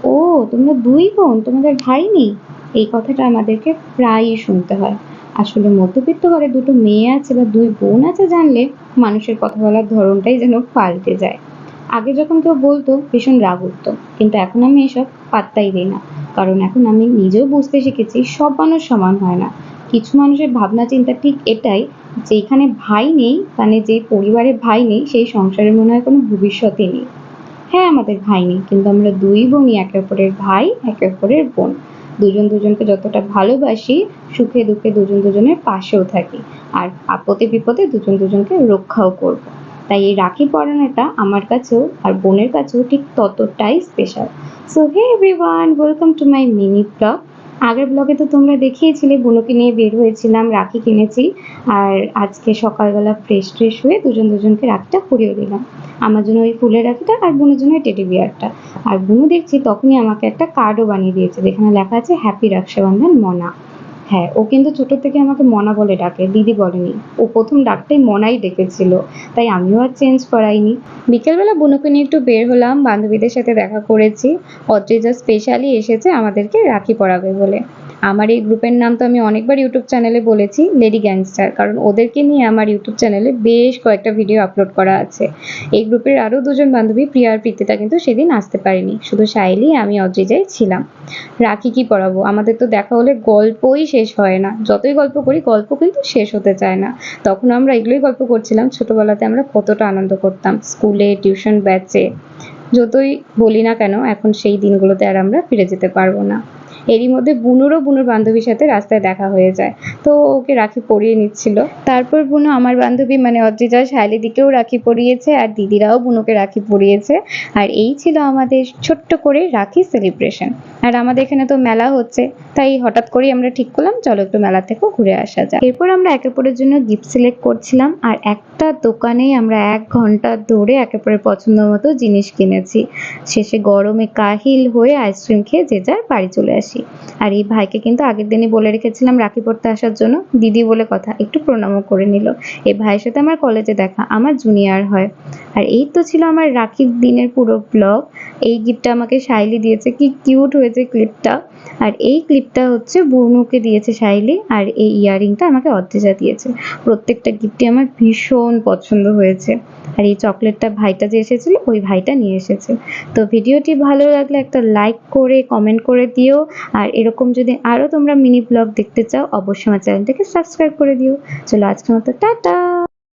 ও, তোমরা দুই বোন, তোমাদের ভাই নেই? এই কথাটা আমাদেরকে প্রায়ই শুনতে হয়। আসলে মধ্যবিত্ত ঘরে দুটো মেয়ে আছে বা দুই বোন আছে জানলে মানুষের কথা বলার ধরনটাই যেন পাল্টে যায়। আগে যখন কেউ বলতো ভীষণ রাগ উঠতো, কিন্তু এখন আমি এসব পাত্তাই দিই না। কারণ এখন আমি নিজেও বুঝতে শিখেছি সব মানুষ সমান হয় না। কিছু মানুষের ভাবনা চিন্তা ঠিক এটাই, যেখানে ভাই নেই মানে যে পরিবারে ভাই নেই সেই সংসারে মনে হয় কোনো ভবিষ্যৎই নেই। হ্যাঁ, আমাদের ভাই নেই, কিন্তু আমরা দুই বোনই একে অপরের ভাই, একে অপরের বোন। দুজন দুজনকে যতটা ভালোবাসি, সুখে দুঃখে দুজন দুজনের পাশেও থাকি। আর আপদে বিপদে দুজন দুজনকে রক্ষাও করব। তাই এই রাখি পরানোটা আমার কাছেও আর বোনের কাছেও ঠিক ততটাই special. So hey everyone, welcome to my mini blog. আগের ব্লগে তো তোমরা দেখিয়েছিলে বুনুকে নিয়ে বের হয়েছিলাম, রাখি কিনেছি। আর আজকে সকালবেলা ফ্রেশ ট্রেশ হয়ে দুজন দুজনকে রাখিটা পরিয়ে দিলাম। আমার জন্য ওই ফুলের রাখিটা আর বোনের জন্য ওই টেডি বিয়ারটা। আর বুনু দেখছি তখনই আমাকে একটা কার্ডও বানিয়ে দিয়েছে যেখানে লেখা আছে হ্যাপি রক্ষাবন্ধন মনা। হ্যাঁ, ও কিন্তু ছোট থেকে আমাকে মনা বলে ডাকে, দিদি বলেনি। ও প্রথম ডাকটাই মনাই ডেকেছিল, তাই আমিও আর চেঞ্জ করাইনি। বিকেলবেলা বুনুকে নিয়ে একটু বের হলাম, বান্ধবীদের সাথে দেখা করেছি। অদ্রিজা স্পেশালি এসেছে আমাদেরকে রাখি পরাবে বলে। আমার এই গ্রুপের নাম তো আমি অনেকবার ইউটিউব চ্যানেলে বলেছি, লেডি গ্যাংস্টার, কারণ ওদেরকে নিয়ে আমার ইউটিউব চ্যানেলে বেশ কয়েকটা ভিডিও আপলোড করা আছে। এই গ্রুপের আরও দুজন বান্ধবী প্রিয়া আর প্রীতিতা কিন্তু সেদিন আসতে পারেনি, শুধু সাইলি আমি অদ্রিজাই ছিলাম। রাখি কি পরাবো, আমাদের তো দেখা হলে গল্পই শেষ হয় না, যতই গল্প করি গল্প কিন্তু শেষ হতে চায় না। তখন আমরা এগুলোই গল্প করছিলাম ছোটবেলাতে আমরা কতটা আনন্দ করতাম স্কুলে, টিউশন ব্যাচে। যতই বলি না কেন এখন সেই দিনগুলোতে আর আমরা ফিরে যেতে পারবো না। এরই মধ্যে বুনুরও বুনুর বান্ধবীর সাথে রাস্তায় দেখা হয়ে যায়, তো ওকে রাখি পরিয়ে নিচ্ছিল। তারপর বুনু আমার বান্ধবী মানে অদ্রিজা শাইলিদিকেও রাখি পরিয়েছে, আর দিদিরাও বুনুকে রাখি পরিয়েছে। আর এই ছিল আমাদের ছোট্ট করে রাখি সেলিব্রেশন। আর আমাদের এখানে তো মেলা হচ্ছে, তাই হঠাৎ করেই আমরা ঠিক করলাম চলো একটু মেলা থেকেও ঘুরে আসা যায়। এরপর আমরা একে অপরের জন্য গিফট সিলেক্ট করছিলাম, আর একটা দোকানেই আমরা 1 ঘন্টা ধরে একে অপরের পছন্দ মতো জিনিস কিনেছি। শেষে গরমে কাহিল হয়ে আইসক্রিম খেয়ে যে যার বাড়ি চলে আসি। আর এই ভাইকে কিন্তু আগের দিনই বলে রেখেছিলাম রাখি পড়তে আসার জন্য, দিদি বলে কথা, একটু প্রণামও করে নিল। এই ভাইয়ের সাথে আমার কলেজে দেখা, আমার জুনিয়র হয়। আর এই তো ছিল আমার রাখির দিনের পুরো ব্লগ। এই গিফটটা আমাকে শাইলি দিয়েছে, কি কিউট হয়েছে ক্লিপটা। আর এই ক্লিপটা হচ্ছে বুনুকে দিয়েছে শাইলি, আর এই ইয়াররিংটা আমাকে অদ্রিজা দিয়েছে। প্রত্যেকটা গিফটই আমার ভীষণ পছন্দ হয়েছে। আর এই চকলেটটা ভাইটা যে এসেছিল ওই ভাইটা নিয়ে এসেছে। তো ভিডিওটি ভালো লাগলে একটা লাইক করে কমেন্ট করে দিও। আর এরকম যদি আরও তোমরা মিনি ব্লগ দেখতে চাও অবশ্যই আমার চ্যানেলটাকে সাবস্ক্রাইব করে দিও। চলো আজকের মতো টাটা।